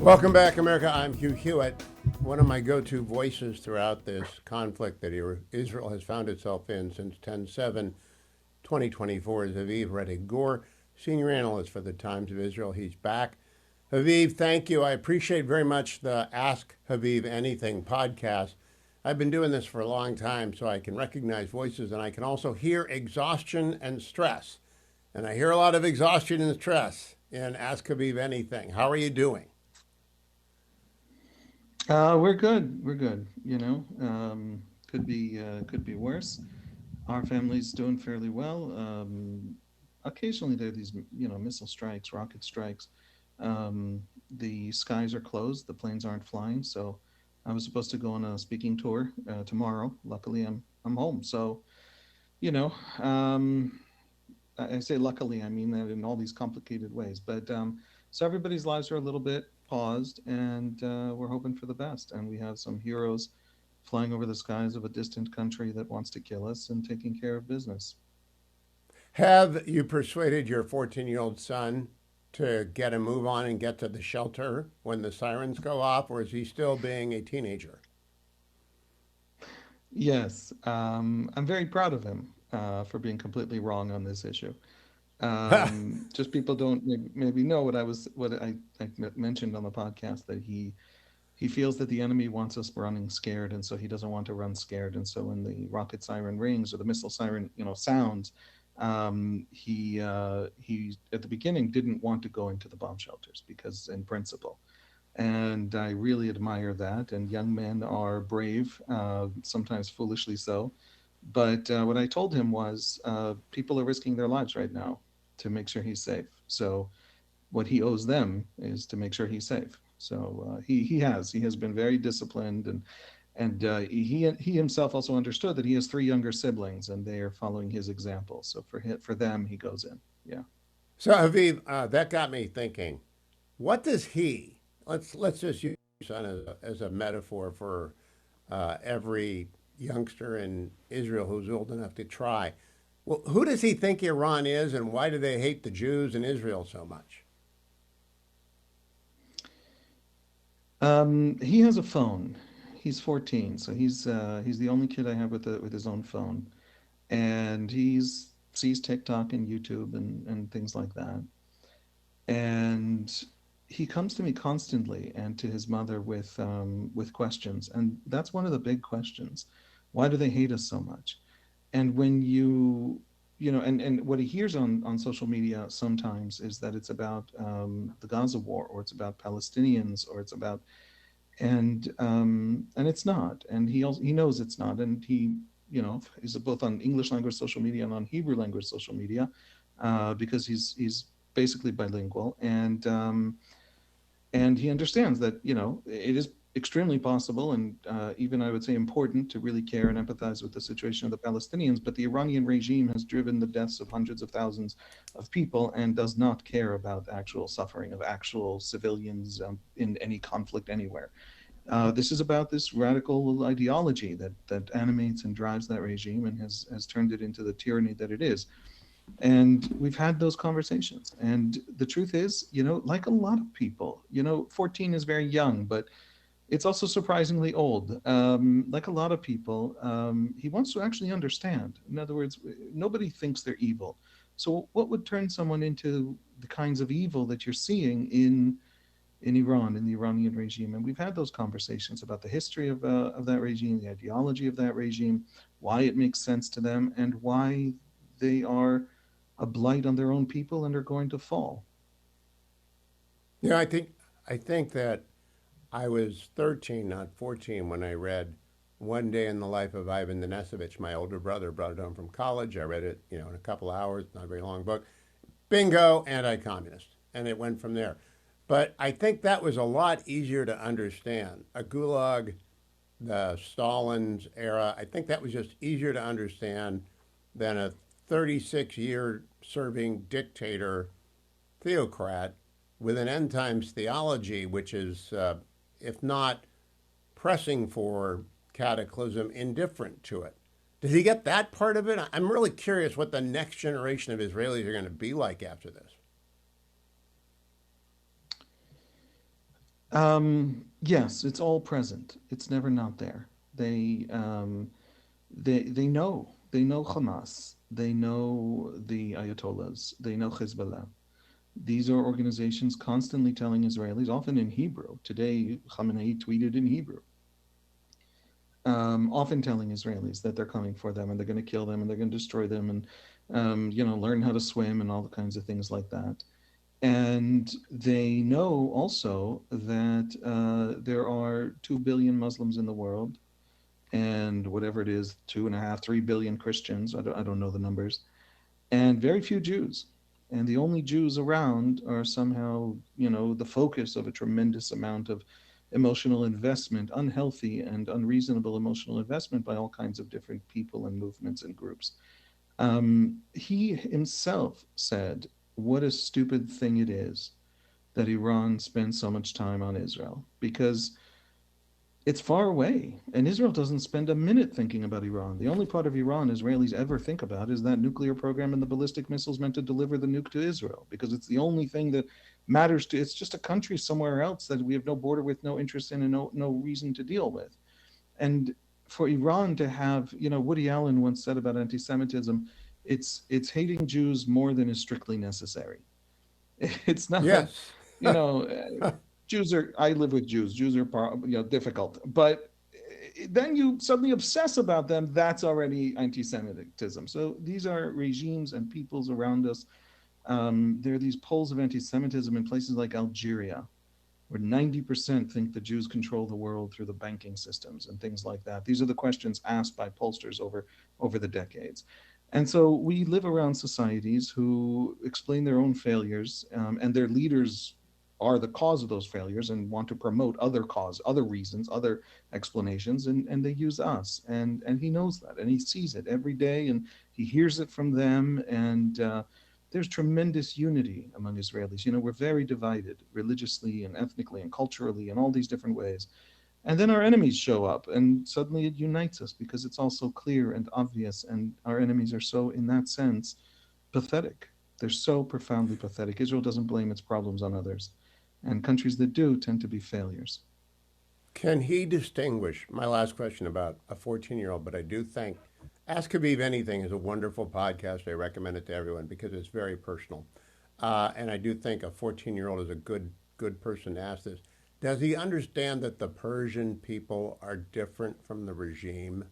Welcome back, America. I'm Hugh Hewitt. One of my go-to voices throughout this conflict that Israel has found itself in since 10/7/2024 is Haviv Rettig-Gur, senior analyst for the Times of Israel. He's back. Haviv, thank you. I appreciate very much the Ask Haviv Anything podcast. I've been doing this for a long time, so I can recognize voices, and I can also hear exhaustion and stress. And I hear a lot of exhaustion and stress in Ask Haviv Anything. How are you doing? We're good. We're good. Could be worse. Our family's doing fairly well. Occasionally there are these, missile strikes, rocket strikes. The skies are closed. The planes aren't flying. So I was supposed to go on a speaking tour tomorrow. Luckily, I'm home. So you know, um, I say luckily, I mean that in all these complicated ways. But so everybody's lives are a little bit paused, and we're hoping for the best. And we have some heroes flying over the skies of a distant country that wants to kill us and taking care of business. Have you persuaded your 14-year-old son to get a move on and get to the shelter when the sirens go off, or is he still being a teenager? Yes, I'm very proud of him for being completely wrong on this issue. Just people don't maybe know what I mentioned on the podcast that he feels that the enemy wants us running scared, and so he doesn't want to run scared. And so when the rocket siren rings or the missile siren, sounds, he at the beginning didn't want to go into the bomb shelters because, in principle, and I really admire that. And young men are brave, sometimes foolishly so. But what I told him was, people are risking their lives right now to make sure he's safe. So what he owes them is to make sure he's safe. So he has been very disciplined, and he himself also understood that he has three younger siblings, and they are following his example. So for them, he goes in. Yeah. So, Aviv, that got me thinking. What does he? Let's just use son as a metaphor for every youngster in Israel who's old enough to try. Well, who does he think Iran is, and why do they hate the Jews in Israel so much? He has a phone. He's 14, so he's the only kid I have with his own phone, and he's sees TikTok and YouTube and things like that. And he comes to me constantly and to his mother with questions, and that's one of the big questions. Why do they hate us so much? And when and what he hears on social media sometimes is that it's about the Gaza war, or it's about Palestinians, or it's about, and it's not, and he knows it's not, and he is both on English language social media and on Hebrew language social media, because he's basically bilingual, and he understands that it is extremely possible, and even I would say important, to really care and empathize with the situation of the Palestinians. But the Iranian regime has driven the deaths of hundreds of thousands of people and does not care about actual suffering of actual civilians in any conflict anywhere. This is about this radical ideology that animates and drives that regime and has turned it into the tyranny that it is. And we've had those conversations. And the truth is, like a lot of people, 14 is very young, but it's also surprisingly old. Like a lot of people, he wants to actually understand. In other words, nobody thinks they're evil. So, what would turn someone into the kinds of evil that you're seeing in Iran, in the Iranian regime? And we've had those conversations about the history of that regime, the ideology of that regime, why it makes sense to them, and why they are a blight on their own people and are going to fall. I think that I was 13, not 14, when I read One Day in the Life of Ivan Denisovich. My older brother brought it home from college. I read it, in a couple hours, not a very long book. Bingo, anti-communist. And it went from there. But I think that was a lot easier to understand. A gulag, the Stalin's era, I think that was just easier to understand than a 36-year serving dictator theocrat with an end times theology, which is, if not pressing for cataclysm, indifferent to it. Does he get that part of it? I'm really curious what the next generation of Israelis are going to be like after this. Yes, it's all present. It's never not there. They they know Hamas. They know the Ayatollahs. They know Hezbollah. These are organizations constantly telling Israelis, often in Hebrew. Today, Khamenei tweeted in Hebrew, often telling Israelis that they're coming for them and they're going to kill them and they're going to destroy them and learn how to swim and all the kinds of things like that. And they know also that there are 2 billion Muslims in the world, and whatever it is, 2.5, 3 billion Christians. I don't know the numbers, and very few Jews. And the only Jews around are somehow, the focus of a tremendous amount of emotional investment, unhealthy and unreasonable emotional investment by all kinds of different people and movements and groups. He himself said, "What a stupid thing it is that Iran spends so much time on Israel, because it's far away, and Israel doesn't spend a minute thinking about Iran. The only part of Iran Israelis ever think about is that nuclear program and the ballistic missiles meant to deliver the nuke to Israel, because it's the only thing that matters to. It's just a country somewhere else that we have no border with, no interest in, and no reason to deal with. And for Iran to have, Woody Allen once said about anti-Semitism, it's hating Jews more than is strictly necessary. It's not, Yes. you know, Jews are. I live with Jews. Jews are, difficult, but then you suddenly obsess about them. That's already anti-Semitism. So these are regimes and peoples around us. There are these poles of anti-Semitism in places like Algeria, where 90% think the Jews control the world through the banking systems and things like that. These are the questions asked by pollsters over the decades. And so we live around societies who explain their own failures, and their leaders are the cause of those failures and want to promote other reasons, other explanations, and they use us. And he knows that, and he sees it every day, and he hears it from them. And there's tremendous unity among Israelis. We're very divided religiously and ethnically and culturally in all these different ways. And then our enemies show up, and suddenly it unites us because it's all so clear and obvious. And our enemies are so, in that sense, pathetic. They're so profoundly pathetic. Israel doesn't blame its problems on others, and countries that do tend to be failures. Can he distinguish? My last question about a 14-year-old, but I do think Ask Haviv Anything is a wonderful podcast. I recommend it to everyone because it's very personal. And I do think a 14-year-old is a good person to ask this. Does he understand that the Persian people are different from the regime?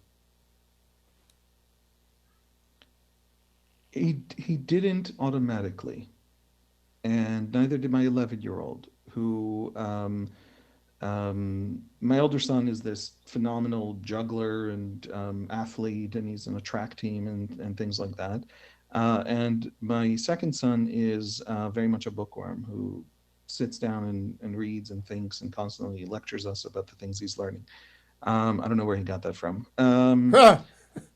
He didn't automatically, and neither did my 11-year-old, who my older son is this phenomenal juggler and athlete, and he's in a track team and things like that. And my second son is very much a bookworm who sits down and reads and thinks and constantly lectures us about the things he's learning. I don't know where he got that from.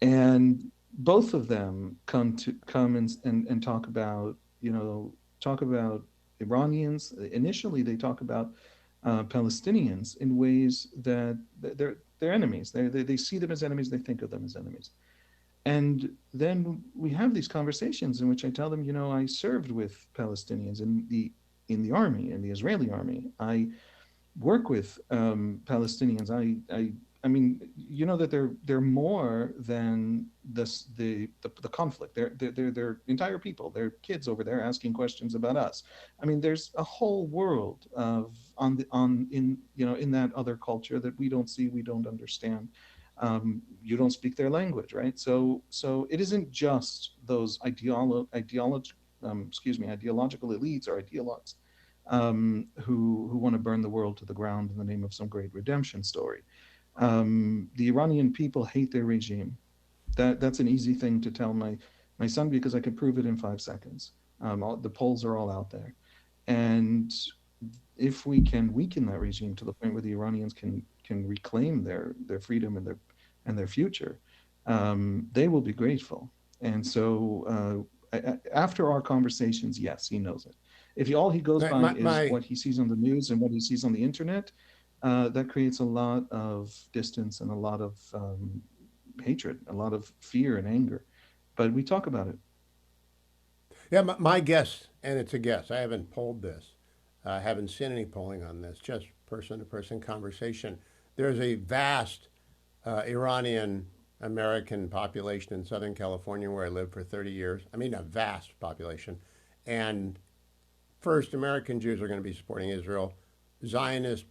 And both of them come and talk about, talk about Iranians. Initially, they talk about Palestinians in ways that they're enemies. They see them as enemies. They think of them as enemies. And then we have these conversations in which I tell them, I served with Palestinians in the army, in the Israeli army. I work with Palestinians. I mean, that they're more than the conflict. They're entire people. They're kids over there asking questions about us. I mean, there's a whole world of in that other culture that we don't see, we don't understand. You don't speak their language, right? So it isn't just those ideological elites or ideologues who want to burn the world to the ground in the name of some great redemption story. The Iranian people hate their regime. That's an easy thing to tell my son because I could prove it in 5 seconds. The polls are all out there, and if we can weaken that regime to the point where the Iranians can reclaim their freedom and their future, they will be grateful. And so after our conversations, yes, he knows it. If all he goes by is My what he sees on the news and what he sees on the internet, that creates a lot of distance and a lot of hatred, a lot of fear and anger. But we talk about it. Yeah, my guess, and it's a guess. I haven't polled this. I haven't seen any polling on this. Just person-to-person conversation. There's a vast Iranian American population in Southern California where I lived for 30 years. I mean, a vast population. And first, American Jews are going to be supporting Israel. Zionist,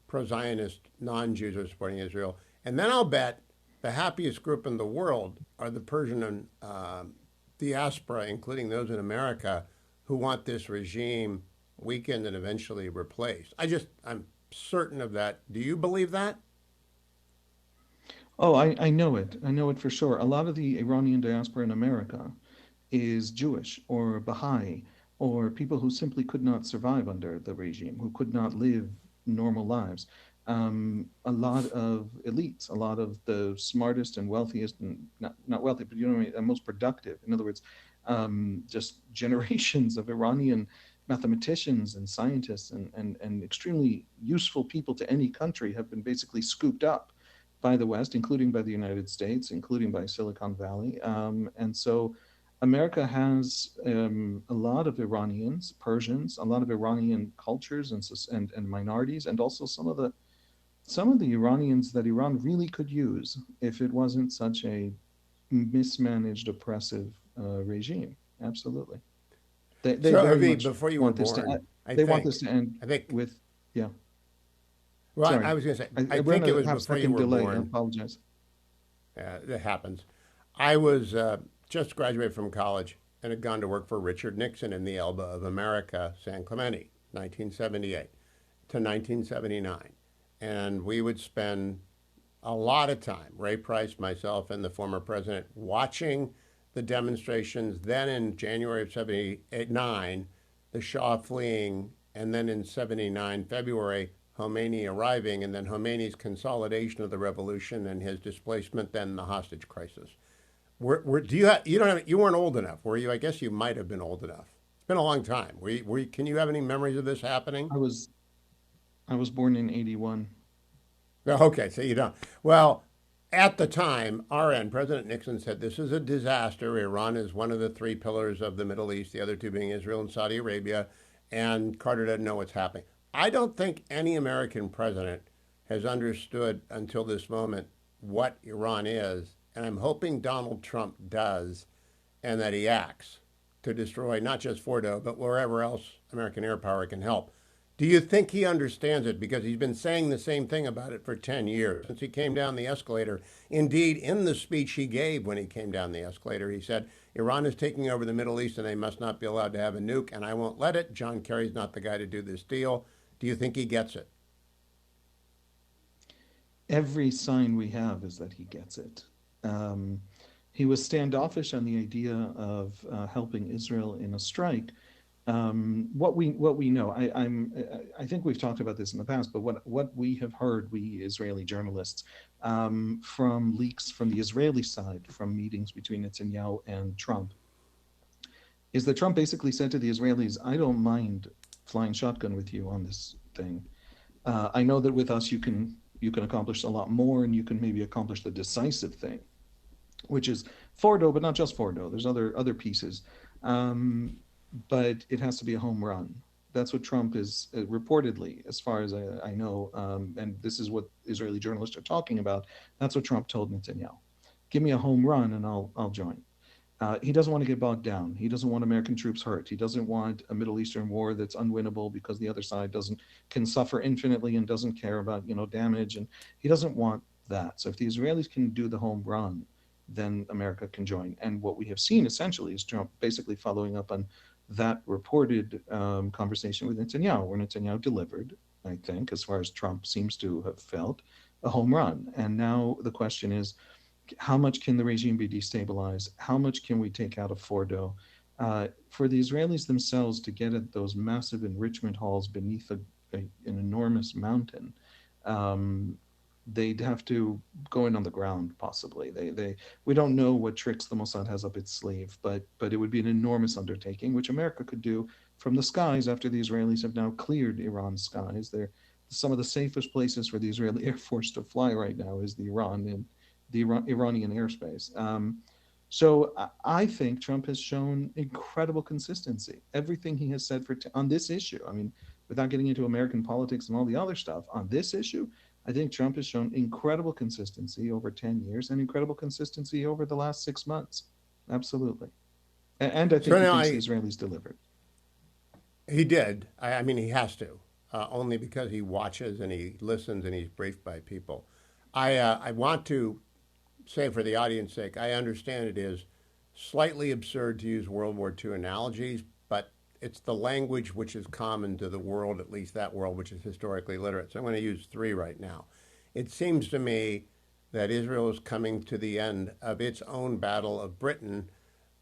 pro-Zionist non-Jews are supporting Israel. And then I'll bet the happiest group in the world are the Persian diaspora, including those in America, who want this regime weakened and eventually replaced. I'm certain of that. Do you believe that? Oh, I know it. I know it for sure. A lot of the Iranian diaspora in America is Jewish or Baha'i or people who simply could not survive under the regime, who could not live normal lives. A lot of elites, a lot of the smartest and wealthiest, and not wealthy, but you know what I mean, and most productive. In other words, just generations of Iranian mathematicians and scientists and extremely useful people to any country have been basically scooped up by the West, including by the United States, including by Silicon Valley. And so America has a lot of Iranians, Persians, a lot of Iranian cultures and minorities, and also some of the Iranians that Iran really could use if it wasn't such a mismanaged, oppressive regime. Absolutely, they So, very Haviv, much before you were want this to. born, I They want think, this to end I think, with, yeah. well, I Sorry, was going to say, I we're think it on a was half before you second were delay. I born. apologize. That happens. I was just graduated from college and had gone to work for Richard Nixon in the Elba of America, San Clemente, 1978 to 1979. And we would spend a lot of time, Ray Price, myself, and the former president, watching the demonstrations. Then in January of 79, the Shah fleeing, and then in 79, February, Khomeini arriving, and then Khomeini's consolidation of the revolution and his displacement, then the hostage crisis. Do you you don't have, you weren't old enough, were you? I guess you might have been old enough. It's been a long time. Can you have any memories of this happening? I was I was born in 81. No, okay, so you don't. Well, at the time, our end, President Nixon said this is a disaster. Iran is one of the three pillars of the Middle East, the other two being Israel and Saudi Arabia, and Carter doesn't know what's happening. I don't think any American president has understood until this moment what Iran is, and I'm hoping Donald Trump does, and that he acts to destroy not just Fordo, but wherever else American air power can help. Do you think he understands it? Because he's been saying the same thing about it for 10 years since he came down the escalator. Indeed, in the speech he gave when he came down the escalator, he said, Iran is taking over the Middle East and they must not be allowed to have a nuke, and I won't let it. John Kerry's not the guy to do this deal. Do you think he gets it? Every sign we have is that he gets it. Um, he was standoffish on the idea of helping Israel in a strike. What we know, I think we've talked about this in the past, but what we have heard, we Israeli journalists, from leaks from the Israeli side, from meetings between Netanyahu and Trump, is that Trump basically said to the Israelis, "I don't mind flying shotgun with you on this thing. I know that with us you can accomplish a lot more, and you can maybe accomplish the decisive thing, which is Fordo, but not just Fordo. There's other pieces, but it has to be a home run." That's what Trump is reportedly, as far as I know, and this is what Israeli journalists are talking about. That's what Trump told Netanyahu: "Give me a home run, and I'll join." He doesn't want to get bogged down. He doesn't want American troops hurt. He doesn't want a Middle Eastern war that's unwinnable because the other side can suffer infinitely and doesn't care about damage, and he doesn't want that. So if the Israelis can do the home run, then America can join. And what we have seen essentially is Trump basically following up on that reported conversation with Netanyahu, where Netanyahu delivered, I think, as far as Trump seems to have felt, a home run. And now the question is, how much can the regime be destabilized? How much can we take out of Fordo? For the Israelis themselves to get at those massive enrichment halls beneath an enormous mountain, they'd have to go in on the ground, possibly. We don't know what tricks the Mossad has up its sleeve, but it would be an enormous undertaking, which America could do from the skies after the Israelis have now cleared Iran's skies. They're some of the safest places for the Israeli Air Force to fly right now is the Iranian airspace. So I think Trump has shown incredible consistency. Everything he has said on this issue. I mean, without getting into American politics and all the other stuff, on this issue, I think Trump has shown incredible consistency over 10 years and incredible consistency over the last 6 months. Absolutely. And I So think he now thinks the Israelis delivered. he did. I mean, he has to, only because he watches and he listens and he's briefed by people. I want to say for the audience sake, I understand it is slightly absurd to use World War II analogies, but it's the language which is common to the world, at least that world which is historically literate. So I'm going to use three right now. It seems to me that Israel is coming to the end of its own battle of Britain,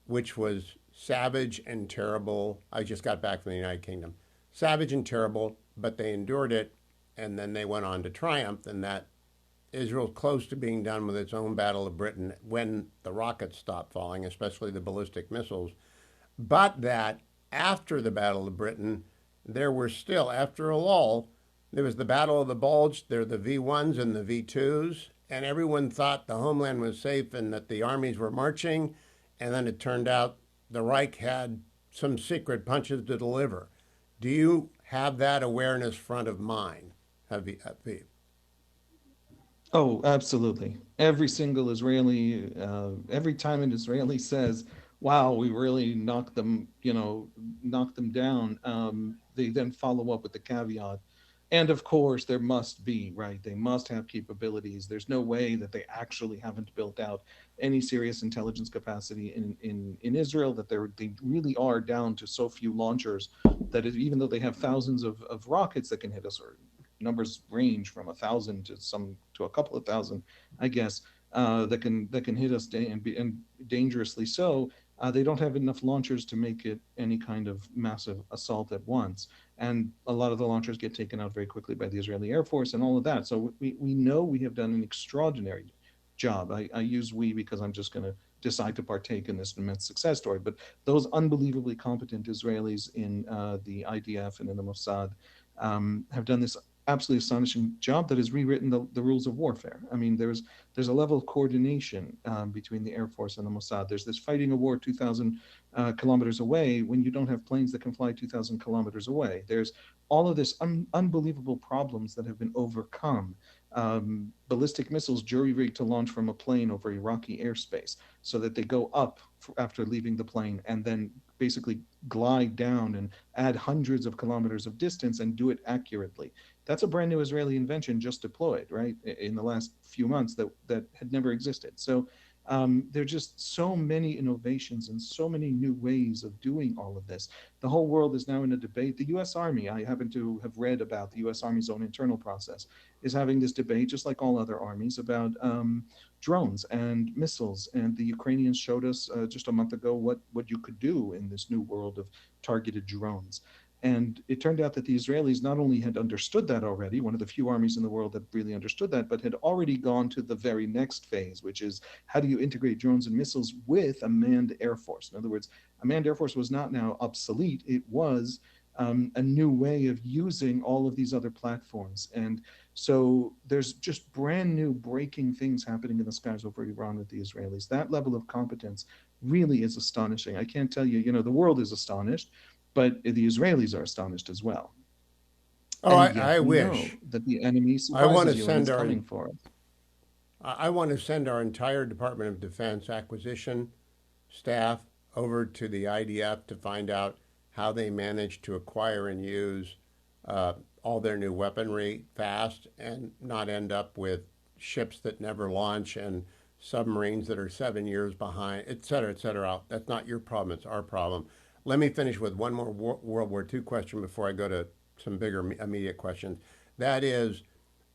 which was savage and terrible. I just got back from the United Kingdom. Savage and terrible, but they endured it, and then they went on to triumph, and that Israel's close to being done with its own battle of Britain when the rockets stop falling, especially the ballistic missiles. But that after the Battle of Britain, there were still, after a lull, there was the Battle of the Bulge, there were the V1s and the V2s, and everyone thought the homeland was safe and that the armies were marching, and then it turned out the Reich had some secret punches to deliver. Do you have that awareness front of mind, Haviv? Oh, absolutely. Every single Israeli, every time an Israeli says, "Wow, we really knocked them, knocked them down," they then follow up with the caveat. And of course, there must be, right? They must have capabilities. There's no way that they actually haven't built out any serious intelligence capacity in Israel, that they really are down to so few launchers that even though they have thousands of rockets that can hit us, or numbers range from 1,000 to a couple of thousand, I guess, that can hit us and dangerously so. They don't have enough launchers to make it any kind of massive assault at once, and a lot of the launchers get taken out very quickly by the Israeli Air Force and all of that. So we know we have done an extraordinary job. I use we because I'm just going to decide to partake in this immense success story. But those unbelievably competent Israelis in the IDF and in the Mossad have done this absolutely astonishing job that has rewritten the rules of warfare. I mean, there's a level of coordination between the Air Force and the Mossad. There's this fighting a war 2,000 kilometers away when you don't have planes that can fly 2,000 kilometers away. There's all of this unbelievable problems that have been overcome. Ballistic missiles jury-rigged to launch from a plane over Iraqi airspace so that they go up after leaving the plane and then basically glide down and add hundreds of kilometers of distance and do it accurately. That's a brand new Israeli invention just deployed, right, in the last few months that had never existed. So there are just so many innovations and so many new ways of doing all of this. The whole world is now in a debate. The U.S. Army, I happen to have read about the U.S. Army's own internal process, is having this debate, just like all other armies, about drones and missiles. And the Ukrainians showed us just a month ago what you could do in this new world of targeted drones. And it turned out that the Israelis not only had understood that already, one of the few armies in the world that really understood that, but had already gone to the very next phase, which is how do you integrate drones and missiles with a manned air force? In other words, a manned air force was not now obsolete, it was a new way of using all of these other platforms. And so there's just brand new breaking things happening in the skies over Iran with the Israelis. That level of competence really is astonishing. I can't tell you, the world is astonished, but the Israelis are astonished as well. Oh, And yet I we know wish. that the enemy I want to surprises you and send is our coming for us. I want to send our entire Department of Defense acquisition staff over to the IDF to find out how they manage to acquire and use all their new weaponry fast and not end up with ships that never launch and submarines that are 7 years behind, et cetera, et cetera. That's not your problem, it's our problem. Let me finish with one more World War II question before I go to some bigger immediate questions. That is,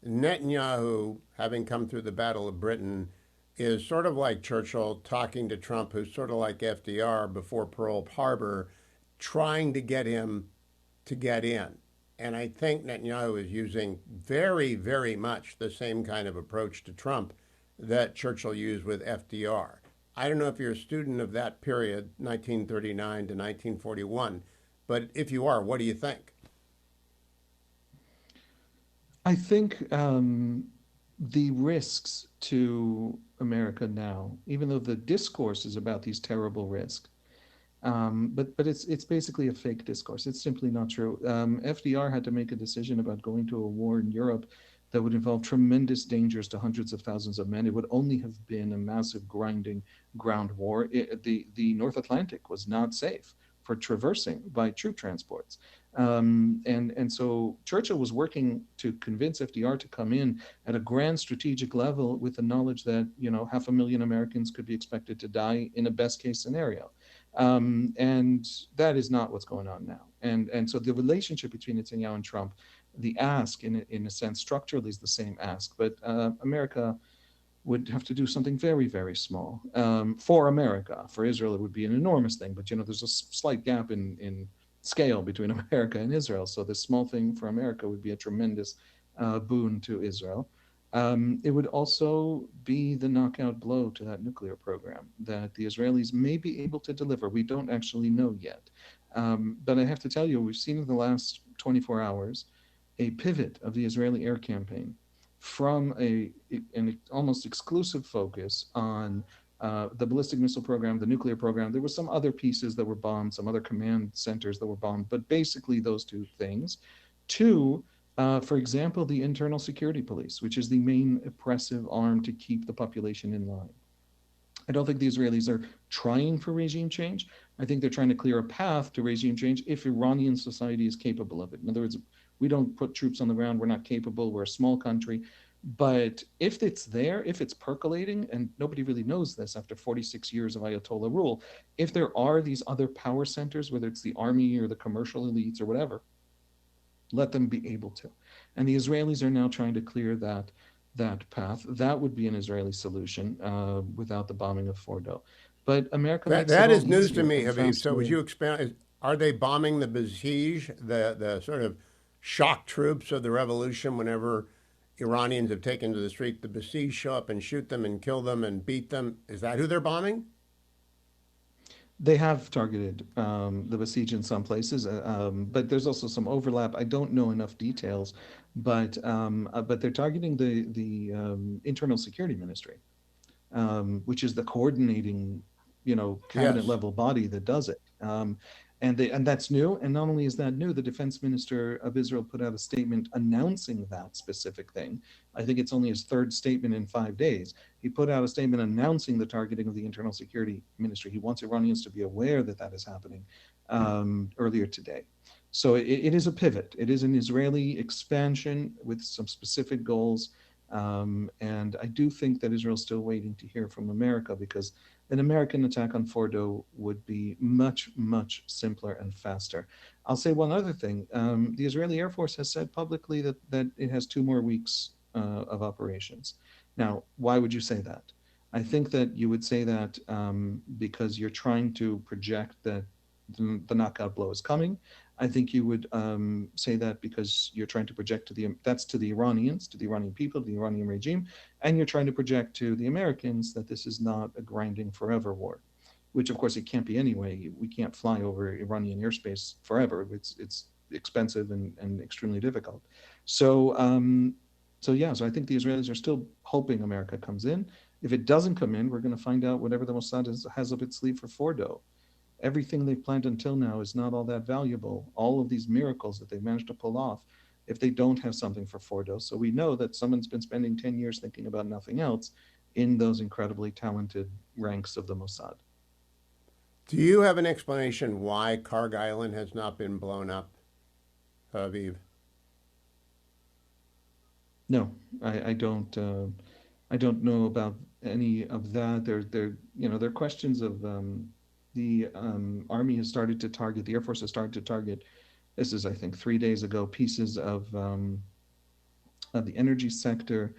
Netanyahu, having come through the Battle of Britain, is sort of like Churchill talking to Trump, who's sort of like FDR before Pearl Harbor, trying to get him to get in. And I think Netanyahu is using very, very much the same kind of approach to Trump that Churchill used with FDR. I don't know if you're a student of that period, 1939 to 1941, but if you are, what do you think? I think the risks to America now, even though the discourse is about these terrible risks, But it's basically a fake discourse. It's simply not true. FDR had to make a decision about going to a war in Europe that would involve tremendous dangers to hundreds of thousands of men. It would only have been a massive grinding ground war. The North Atlantic was not safe for traversing by troop transports. And so Churchill was working to convince FDR to come in at a grand strategic level with the knowledge that 500,000 Americans could be expected to die in a best case scenario. And that is not what's going on now. And so the relationship between Netanyahu and Trump, the ask in a sense structurally is the same ask, but America would have to do something very, very small for America. For Israel, it would be an enormous thing, but there's a slight gap in scale between America and Israel. So this small thing for America would be a tremendous boon to Israel. It would also be the knockout blow to that nuclear program that the Israelis may be able to deliver. We don't actually know yet. But I have to tell you, we've seen in the last 24 hours a pivot of the Israeli air campaign from an almost exclusive focus on the ballistic missile program, the nuclear program. There were some other pieces that were bombed, some other command centers that were bombed, but basically those two things, to for example, the internal security police, which is the main oppressive arm to keep the population in line. I don't think the Israelis are trying for regime change. I think they're trying to clear a path to regime change if Iranian society is capable of it. In other words, we don't put troops on the ground. We're not capable. We're a small country. But if it's there, if it's percolating, and nobody really knows this after 46 years of Ayatollah rule, if there are these other power centers, whether it's the army or the commercial elites or whatever, let them be able to. And the Israelis are now trying to clear that path. That would be an Israeli solution without the bombing of Fordo. But America That makes it that all is news to easier me, and Haviv. So would faster. you expand? Are they bombing the Basij, the sort of shock troops of the revolution? Whenever Iranians have taken to the street, the Basij show up and shoot them and kill them and beat them. Is that who they're bombing? They have targeted the Basij in some places, but there's also some overlap. I don't know enough details, but they're targeting the Internal Security Ministry, which is the coordinating, cabinet Yes. level body that does it. And that's new. And not only is that new, the defense minister of Israel put out a statement announcing that specific thing. I think it's only his third statement in 5 days. He put out a statement announcing the targeting of the internal security ministry. He wants Iranians to be aware that that is happening earlier today. So it is a pivot. It is an Israeli expansion with some specific goals. And I do think that Israel's still waiting to hear from America, because an American attack on Fordo would be much, much simpler and faster. I'll say one other thing. The Israeli Air Force has said publicly that it has 2 more weeks of operations. Now, why would you say that? I think that you would say that because you're trying to project that the knockout blow is coming. I think you would say that because you're trying to project to the Iranians, to the Iranian people, to the Iranian regime, and you're trying to project to the Americans that this is not a grinding forever war, which of course it can't be anyway. We can't fly over Iranian airspace forever. It's expensive and extremely difficult. So so I think the Israelis are still hoping America comes in. If it doesn't come in, we're going to find out whatever the Mossad has up its sleeve for Fordo. Everything they've planned until now is not all that valuable. All of these miracles that they've managed to pull off, if they don't have something for Fordo. So we know that someone's been spending 10 years thinking about nothing else in those incredibly talented ranks of the Mossad. Do you have an explanation why Karg Island has not been blown up, Haviv? No, I don't. I don't know about any of that. There are questions of the Army has started to target, the Air Force has started to target. This is, I think, 3 days ago, pieces of the energy sector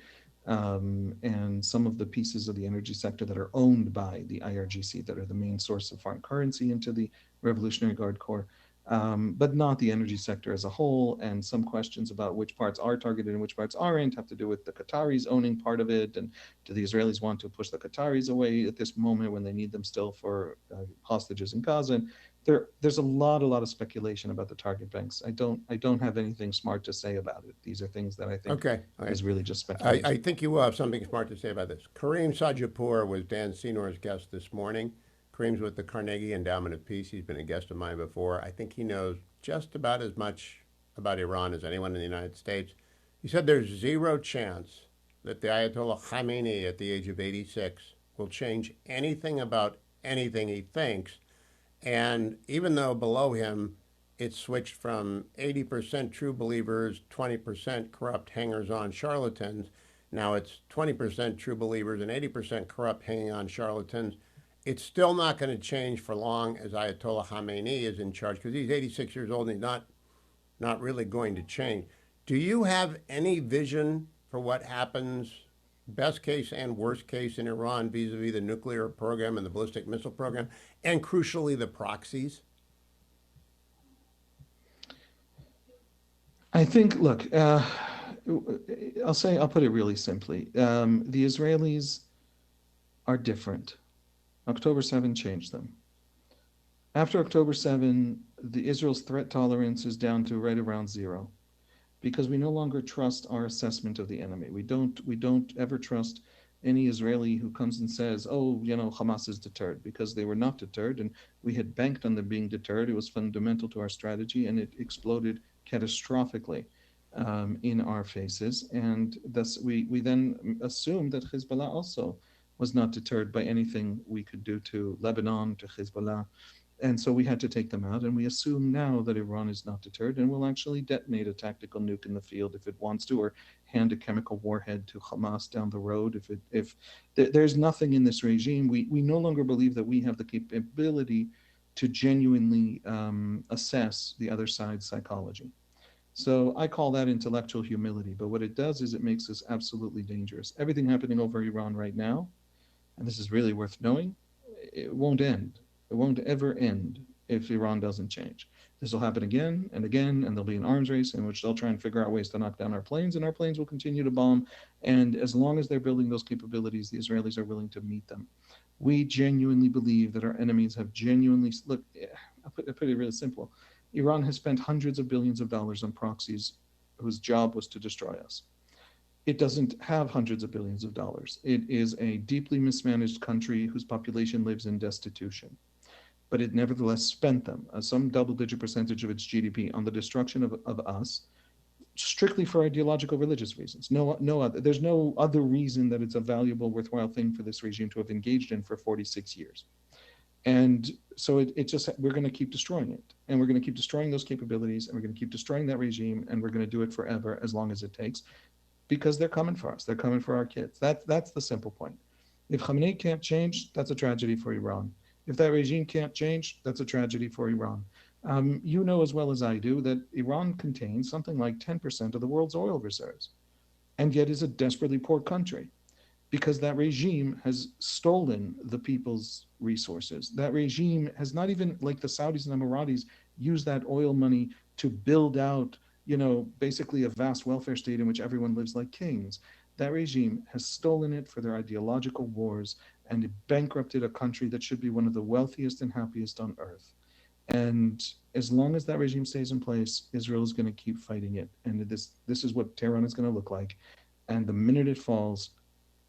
and some of the pieces of the energy sector that are owned by the IRGC, that are the main source of foreign currency into the Revolutionary Guard Corps. But not the energy sector as a whole. And some questions about which parts are targeted and which parts aren't have to do with the Qataris owning part of it. And do the Israelis want to push the Qataris away at this moment when they need them still for hostages in Gaza? And there's a lot of speculation about the target banks. I don't have anything smart to say about it. These are things that I think Okay. Okay. is really just I speculation. think you will have something smart to say about this. Kareem Sajapur was Dan Senor's guest this morning. Kareem's with the Carnegie Endowment of Peace. He's been a guest of mine before. I think he knows just about as much about Iran as anyone in the United States. He said there's zero chance that the Ayatollah Khamenei at the age of 86 will change anything about anything he thinks. And even though below him, it's switched from 80% true believers, 20% corrupt hangers-on charlatans. Now it's 20% true believers and 80% corrupt hanging-on charlatans. It's still not going to change for long as Ayatollah Khamenei is in charge because he's 86 years old and he's not really going to change. Do you have any vision for what happens, best case and worst case, in Iran vis-a-vis the nuclear program and the ballistic missile program, and crucially the proxies? I think, look, I'll put it really simply. The Israelis are different. October 7 changed them. After October 7, Israel's threat tolerance is down to right around zero, because we no longer trust our assessment of the enemy. We don't ever trust any Israeli who comes and says, oh, Hamas is deterred, because they were not deterred, and we had banked on them being deterred. It was fundamental to our strategy, and it exploded catastrophically in our faces. And thus we then assumed that Hezbollah also was not deterred by anything we could do to Lebanon, to Hezbollah. And so we had to take them out, and we assume now that Iran is not deterred and will actually detonate a tactical nuke in the field if it wants to, or hand a chemical warhead to Hamas down the road. If there's nothing in this regime, we no longer believe that we have the capability to genuinely assess the other side's psychology. So I call that intellectual humility. But what it does is it makes us absolutely dangerous. Everything happening over Iran right now, and this is really worth knowing, it won't end. It won't ever end if Iran doesn't change. This will happen again and again, and there'll be an arms race in which they'll try and figure out ways to knock down our planes, and our planes will continue to bomb. And as long as they're building those capabilities, the Israelis are willing to meet them. We genuinely believe that our enemies have genuinely, look, I'll put it really simple. Iran has spent hundreds of billions of dollars on proxies whose job was to destroy us. It doesn't have hundreds of billions of dollars. It is a deeply mismanaged country whose population lives in destitution. But it nevertheless spent them, some double-digit percentage of its GDP, on the destruction of us, strictly for ideological religious reasons. There's no other reason that it's a valuable, worthwhile thing for this regime to have engaged in for 46 years. And so we're going to keep destroying it. And we're going to keep destroying those capabilities, and we're going to keep destroying that regime, and we're going to do it forever, as long as it takes, because they're coming for us. They're coming for our kids. That's the simple point. If Khamenei can't change, that's a tragedy for Iran. If that regime can't change, that's a tragedy for Iran. You know as well as I do that Iran contains something like 10% of the world's oil reserves, and yet is a desperately poor country, because that regime has stolen the people's resources. That regime has not even, like the Saudis and Emiratis, used that oil money to build out, basically a vast welfare state in which everyone lives like kings. That regime has stolen it for their ideological wars, and it bankrupted a country that should be one of the wealthiest and happiest on earth. And as long as that regime stays in place, Israel is going to keep fighting it. And this is what Tehran is going to look like. And the minute it falls,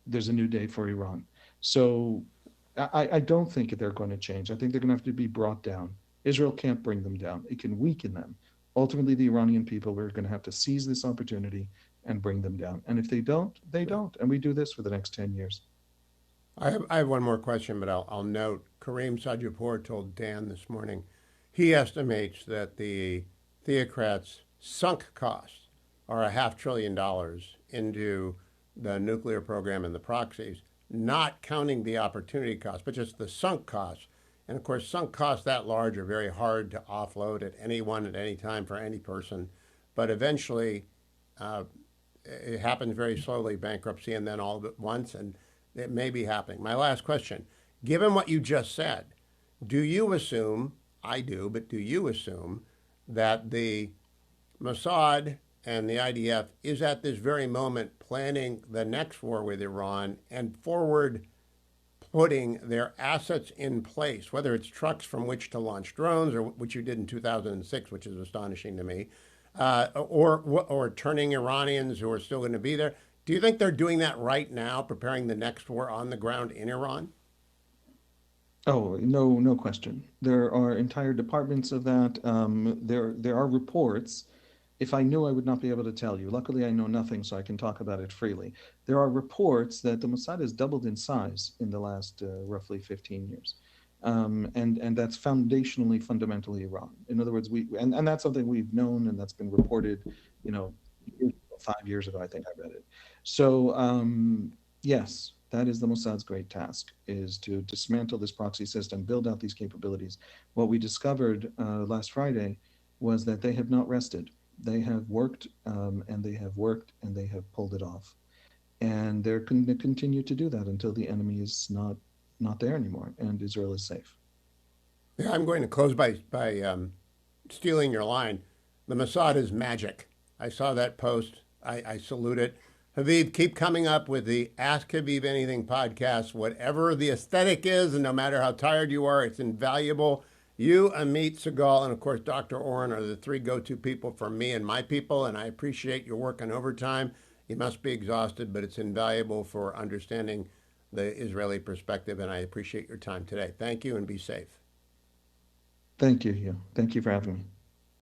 there's a new day for Iran. So I don't think they're going to change. I think they're going to have to be brought down. Israel can't bring them down. It can weaken them. Ultimately, the Iranian people are going to have to seize this opportunity and bring them down. And if they don't, they don't. And we do this for the next 10 years. I have one more question, but I'll note Kareem Sajapur told Dan this morning he estimates that the theocrats' sunk costs are $500 billion into the nuclear program and the proxies, not counting the opportunity costs, but just the sunk costs. And of course, sunk costs that large are very hard to offload at anyone at any time for any person. But eventually, it happens very slowly, bankruptcy, and then all at once, and it may be happening. My last question, given what you just said, do you assume, I do, but do you assume that the Mossad and the IDF is at this very moment planning the next war with Iran and forward putting their assets in place, whether it's trucks from which to launch drones, or which you did in 2006, which is astonishing to me, or turning Iranians who are still going to be there? Do you think they're doing that right now, preparing the next war on the ground in Iran? Oh, no, no question. There are entire departments of that. There are reports. If I knew, I would not be able to tell you. Luckily, I know nothing, so I can talk about it freely. There are reports that the Mossad has doubled in size in the last roughly 15 years. And that's foundationally, fundamentally Iran. In other words, and that's something we've known and that's been reported, you know, 5 years ago, I think I read it. So, yes, that is the Mossad's great task, is to dismantle this proxy system, build out these capabilities. What we discovered last Friday was that they have not rested. They have worked and they have worked and they have pulled it off. And they're going to continue to do that until the enemy is not there anymore and Israel is safe. Yeah, I'm going to close by stealing your line. The Mossad is magic. I saw that post. I salute it. Haviv, keep coming up with the Ask Haviv Anything podcast, whatever the aesthetic is, and no matter how tired you are, it's invaluable. You, Amit Segal, and of course Dr. Oren are the three go-to people for me and my people, and I appreciate your work on overtime. You must be exhausted, but it's invaluable for understanding the Israeli perspective, and I appreciate your time today. Thank you, and be safe. Thank you, Hugh. Thank you for having me.